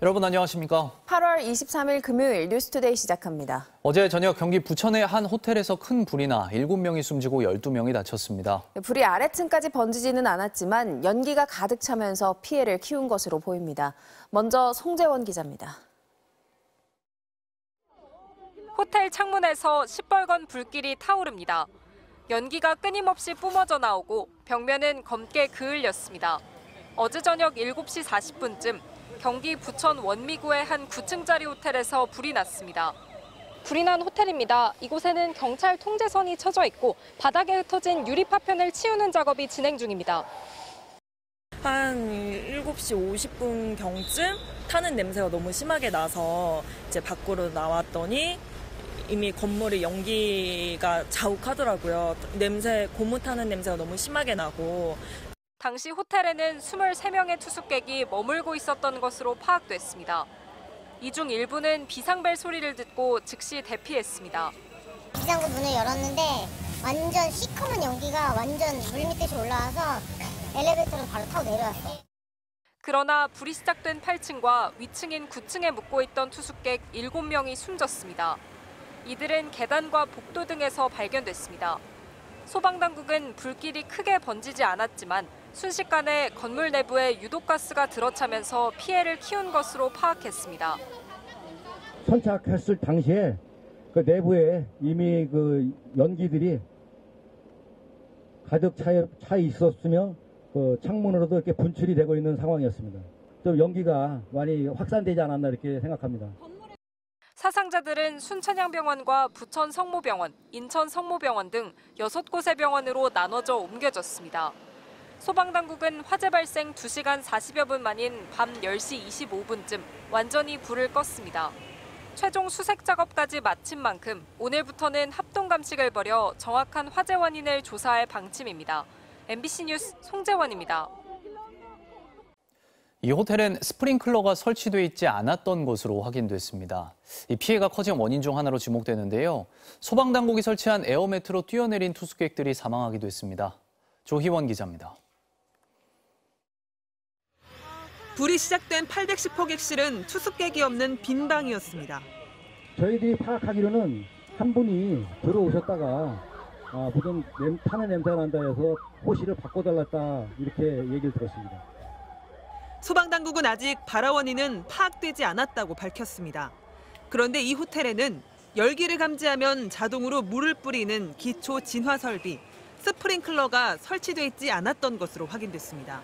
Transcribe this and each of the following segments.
여러분 안녕하십니까? 8월 23일 금요일 뉴스투데이 시작합니다. 어제 저녁 경기 부천의 한 호텔에서 큰 불이 나 7명이 숨지고 12명이 다쳤습니다. 불이 아래층까지 번지지는 않았지만 연기가 가득 차면서 피해를 키운 것으로 보입니다. 먼저 송재원 기자입니다. 호텔 창문에서 시뻘건 불길이 타오릅니다. 연기가 끊임없이 뿜어져 나오고 벽면은 검게 그을렸습니다. 어제 저녁 7시 40분쯤 경기 부천 원미구의 한 9층짜리 호텔에서 불이 났습니다. 불이 난 호텔입니다. 이곳에는 경찰 통제선이 쳐져 있고 바닥에 흩어진 유리 파편을 치우는 작업이 진행 중입니다. 한 7시 50분경쯤 타는 냄새가 너무 심하게 나서 이제 밖으로 나왔더니 이미 건물이 연기가 자욱하더라고요. 고무 타는 냄새가 너무 심하게 나고. 당시 호텔에는 23명의 투숙객이 머물고 있었던 것으로 파악됐습니다. 이 중 일부는 비상벨 소리를 듣고 즉시 대피했습니다. 비상구 문을 열었는데 완전 시커먼 연기가 완전 물밑듯이 올라와서 엘리베이터를 바로 타고 내려왔어요. 그러나 불이 시작된 8층과 위층인 9층에 묵고 있던 투숙객 7명이 숨졌습니다. 이들은 계단과 복도 등에서 발견됐습니다. 소방당국은 불길이 크게 번지지 않았지만 순식간에 건물 내부에 유독가스가 들어차면서 피해를 키운 것으로 파악했습니다. 선착했을 당시에 그 내부에 이미 그 연기들이 가득 차 있었으며 그 창문으로도 이렇게 분출이 되고 있는 상황이었습니다. 또 연기가 많이 확산되지 않았나 이렇게 생각합니다. 사상자들은 순천향병원과 부천 성모병원, 인천 성모병원 등 6곳의 병원으로 나눠져 옮겨졌습니다. 소방당국은 화재 발생 2시간 40여 분 만인 밤 10시 25분쯤 완전히 불을 껐습니다. 최종 수색 작업까지 마친 만큼 오늘부터는 합동감식을 벌여 정확한 화재 원인을 조사할 방침입니다. MBC 뉴스 송재원입니다. 이 호텔엔 스프링클러가 설치돼 있지 않았던 것으로 확인됐습니다. 이 피해가 커진 원인 중 하나로 지목되는데요. 소방당국이 설치한 에어매트로 뛰어내린 투숙객들이 사망하기도 했습니다. 조희원 기자입니다. 불이 시작된 810호 객실은 투숙객이 없는 빈 방이었습니다. 저희들이 파악하기로는 한 분이 들어오셨다가 무슨 타는 냄새가 난다 해서 호실을 바꿔달랐다 이렇게 얘기를 들었습니다. 소방당국은 아직 발화 원인은 파악되지 않았다고 밝혔습니다. 그런데 이 호텔에는 열기를 감지하면 자동으로 물을 뿌리는 기초 진화 설비, 스프링클러가 설치돼 있지 않았던 것으로 확인됐습니다.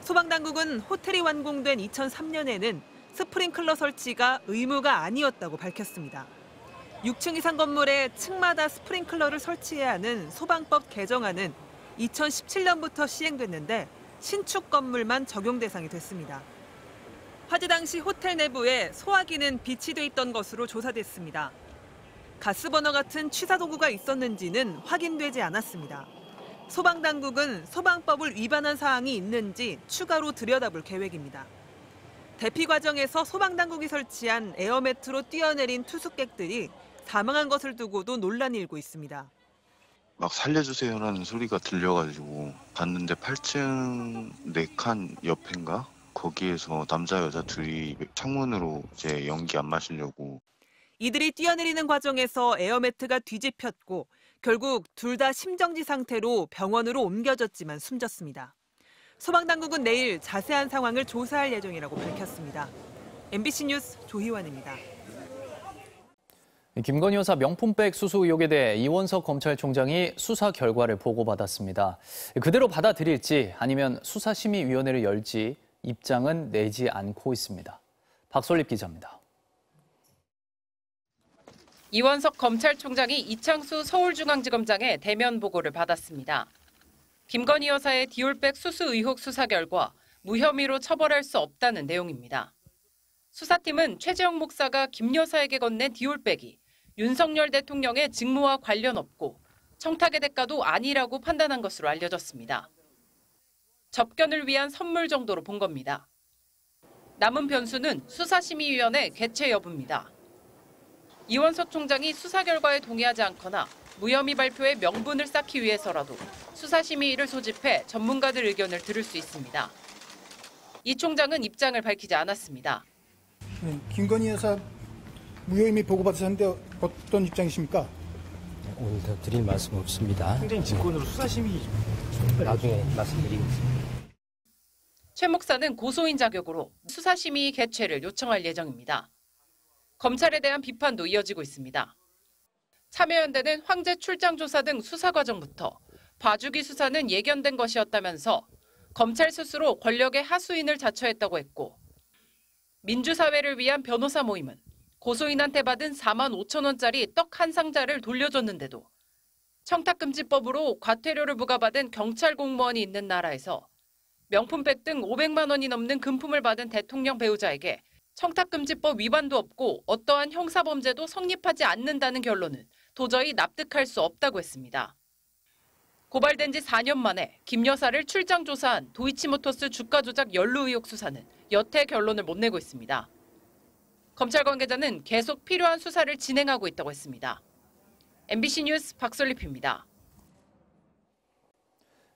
소방당국은 호텔이 완공된 2003년에는 스프링클러 설치가 의무가 아니었다고 밝혔습니다. 6층 이상 건물에 층마다 스프링클러를 설치해야 하는 소방법 개정안은 2017년부터 시행됐는데 신축 건물만 적용 대상이 됐습니다. 화재 당시 호텔 내부에 소화기는 비치돼 있던 것으로 조사됐습니다. 가스버너 같은 취사도구가 있었는지는 확인되지 않았습니다. 소방당국은 소방법을 위반한 사항이 있는지 추가로 들여다볼 계획입니다. 대피 과정에서 소방당국이 설치한 에어매트로 뛰어내린 투숙객들이 사망한 것을 두고도 논란이 일고 있습니다. 막 살려주세요라는 소리가 들려가지고 봤는데 8층 4칸 옆인가? 거기에서 남자 여자 둘이 창문으로 이제 연기 안 마시려고. 이들이 뛰어내리는 과정에서 에어매트가 뒤집혔고 결국 둘 다 심정지 상태로 병원으로 옮겨졌지만 숨졌습니다. 소방당국은 내일 자세한 상황을 조사할 예정이라고 밝혔습니다. MBC 뉴스 조희원입니다. 김건희 여사 명품백 수수 의혹에 대해 이원석 검찰총장이 수사 결과를 보고받았습니다. 그대로 받아들일지 아니면 수사심의위원회를 열지 입장은 내지 않고 있습니다. 박솔립 기자입니다. 이원석 검찰총장이 이창수 서울중앙지검장의 대면 보고를 받았습니다. 김건희 여사의 디올백 수수 의혹 수사 결과 무혐의로 처벌할 수 없다는 내용입니다. 수사팀은 최재형 목사가 김 여사에게 건넨 디올백이 윤석열 대통령의 직무와 관련 없고 청탁의 대가도 아니라고 판단한 것으로 알려졌습니다. 접견을 위한 선물 정도로 본 겁니다. 남은 변수는 수사심의위원회 개최 여부입니다. 이원석 총장이 수사 결과에 동의하지 않거나 무혐의 발표에 명분을 쌓기 위해서라도 수사심의위를 소집해 전문가들 의견을 들을 수 있습니다. 이 총장은 입장을 밝히지 않았습니다. 김건희 여사 무혐의 보고받으셨는데 어떤 입장이십니까? 오늘 더 드릴 말씀 없습니다. 행정 직권으로 수사심의 나중에 말씀드리겠습니다. 최 목사는 고소인 자격으로 수사심의 개최를 요청할 예정입니다. 검찰에 대한 비판도 이어지고 있습니다. 참여연대는 황제 출장 조사 등 수사 과정부터 봐주기 수사는 예견된 것이었다면서 검찰 스스로 권력의 하수인을 자처했다고 했고, 민주사회를 위한 변호사 모임은 고소인한테 받은 4만 5천 원짜리 떡 한 상자를 돌려줬는데도 청탁금지법으로 과태료를 부과받은 경찰 공무원이 있는 나라에서 명품백 등 500만 원이 넘는 금품을 받은 대통령 배우자에게 청탁금지법 위반도 없고 어떠한 형사범죄도 성립하지 않는다는 결론은 도저히 납득할 수 없다고 했습니다. 고발된 지 4년 만에 김 여사를 출장 조사한 도이치모터스 주가 조작 연루 의혹 수사는 여태 결론을 못 내고 있습니다. 검찰 관계자는 계속 필요한 수사를 진행하고 있다고 했습니다. MBC 뉴스 박솔립입니다.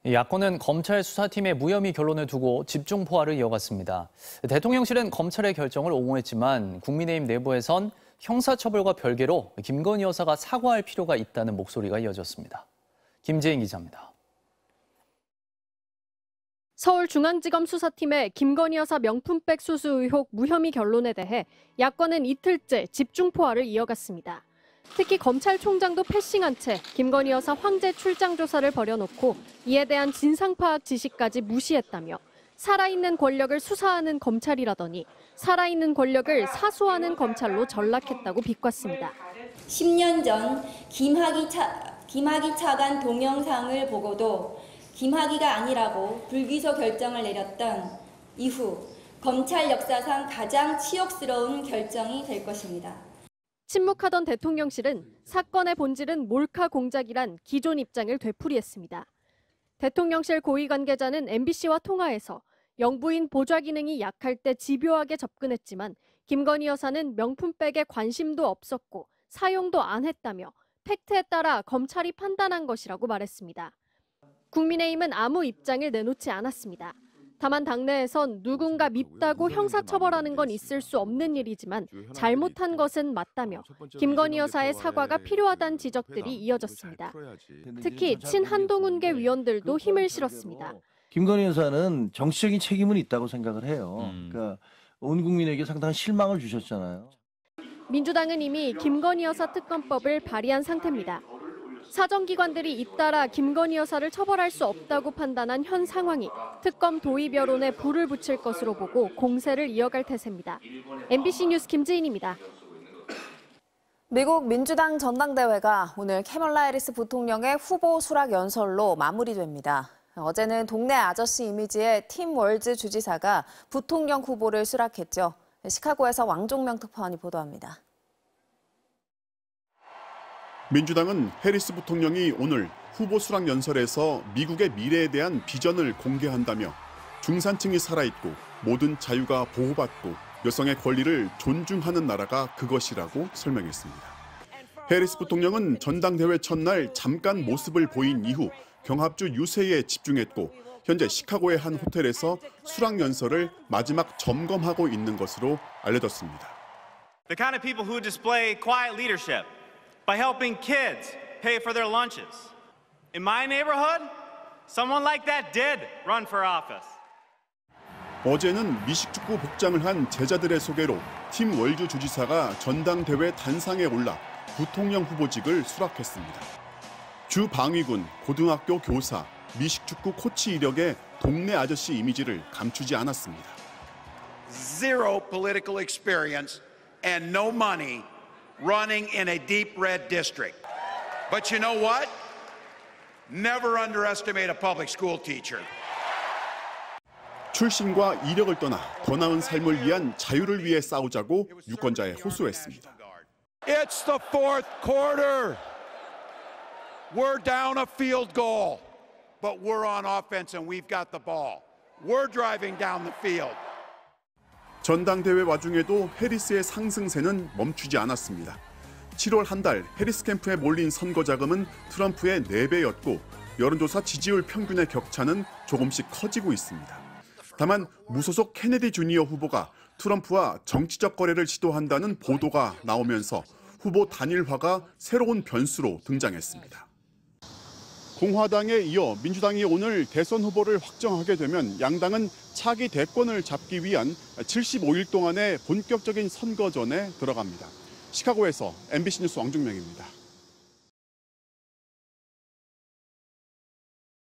야권은 검찰 수사팀의 무혐의 결론을 두고 집중 포화를 이어갔습니다. 대통령실은 검찰의 결정을 옹호했지만 국민의힘 내부에선 형사처벌과 별개로 김건희 여사가 사과할 필요가 있다는 목소리가 이어졌습니다. 김재인 기자입니다. 서울중앙지검 수사팀의 김건희 여사 명품백 수수 의혹 무혐의 결론에 대해 야권은 이틀째 집중 포화를 이어갔습니다. 특히 검찰총장도 패싱한 채 김건희 여사 황제 출장 조사를 벌여놓고 이에 대한 진상 파악 지시까지 무시했다며 살아있는 권력을 수사하는 검찰이라더니 살아있는 권력을 사수하는 검찰로 전락했다고 비꼬았습니다. 10년 전 김학의 차관 동영상을 보고도 김학의가 아니라고 불기소 결정을 내렸던 이후 검찰 역사상 가장 치욕스러운 결정이 될 것입니다. 침묵하던 대통령실은 사건의 본질은 몰카 공작이란 기존 입장을 되풀이했습니다. 대통령실 고위 관계자는 MBC와 통화에서 영부인 보좌 기능이 약할 때 집요하게 접근했지만 김건희 여사는 명품백에 관심도 없었고 사용도 안 했다며 팩트에 따라 검찰이 판단한 것이라고 말했습니다. 국민의힘은 아무 입장을 내놓지 않았습니다. 다만 당내에선 누군가 밉다고 형사처벌하는 건 있을 수 없는 일이지만 잘못한 것은 맞다며 김건희 여사의 사과가 필요하다는 지적들이 이어졌습니다. 특히 친한동훈계 위원들도 힘을 실었습니다. 김건희 여사는 정치적인 책임은 있다고 생각을 해요. 그러니까 온 국민에게 상당한 실망을 주셨잖아요. 민주당은 이미 김건희 여사 특검법을 발의한 상태입니다. 사정기관들이 잇따라 김건희 여사를 처벌할 수 없다고 판단한 현 상황이 특검 도입 여론에 불을 붙일 것으로 보고 공세를 이어갈 태세입니다. MBC 뉴스 김지인입니다. 미국 민주당 전당대회가 오늘 캐멀라 해리스 부통령의 후보 수락 연설로 마무리됩니다. 어제는 동네 아저씨 이미지의 팀 월즈 주지사가 부통령 후보를 수락했죠. 시카고에서 왕종명 특파원이 보도합니다. 민주당은 해리스 부통령이 오늘 후보 수락 연설에서 미국의 미래에 대한 비전을 공개한다며 중산층이 살아있고 모든 자유가 보호받고 여성의 권리를 존중하는 나라가 그것이라고 설명했습니다. 해리스 부통령은 전당대회 첫날 잠깐 모습을 보인 이후 경합주 유세에 집중했고 현재 시카고의 한 호텔에서 수락 연설을 마지막 점검하고 있는 것으로 알려졌습니다. The kind of people who display quiet leadership by helping kids pay for their lunches. In my neighborhood, someone like that did run for office. 어제는 미식축구 복장을 한 제자들의 소개로 팀 월주 주지사가 전당대회 단상에 올라 부통령 후보직을 수락했습니다. 주 방위군, 고등학교 교사, 미식축구 코치 이력의 동네 아저씨 이미지를 감추지 않았습니다. Zero political experience and no money running in a deep red district. But you know what? Never underestimate a public school teacher. 출신과 이력을 떠나 더 나은 삶을 위한 자유를 위해 싸우자고 유권자에 호소했습니다. It's the fourth quarter. We're down a field goal, but we're on offense and we've got the ball. We're driving down the field. 전당대회 와중에도 해리스의 상승세는 멈추지 않았습니다. 7월 한 달 해리스 캠프에 몰린 선거 자금은 트럼프의 4배였고 여론조사 지지율 평균의 격차는 조금씩 커지고 있습니다. 다만 무소속 케네디 주니어 후보가 트럼프와 정치적 거래를 시도한다는 보도가 나오면서 후보 단일화가 새로운 변수로 등장했습니다. 공화당에 이어 민주당이 오늘 대선 후보를 확정하게 되면 양당은 차기 대권을 잡기 위한 75일 동안의 본격적인 선거전에 들어갑니다. 시카고에서 MBC 뉴스 왕중명입니다.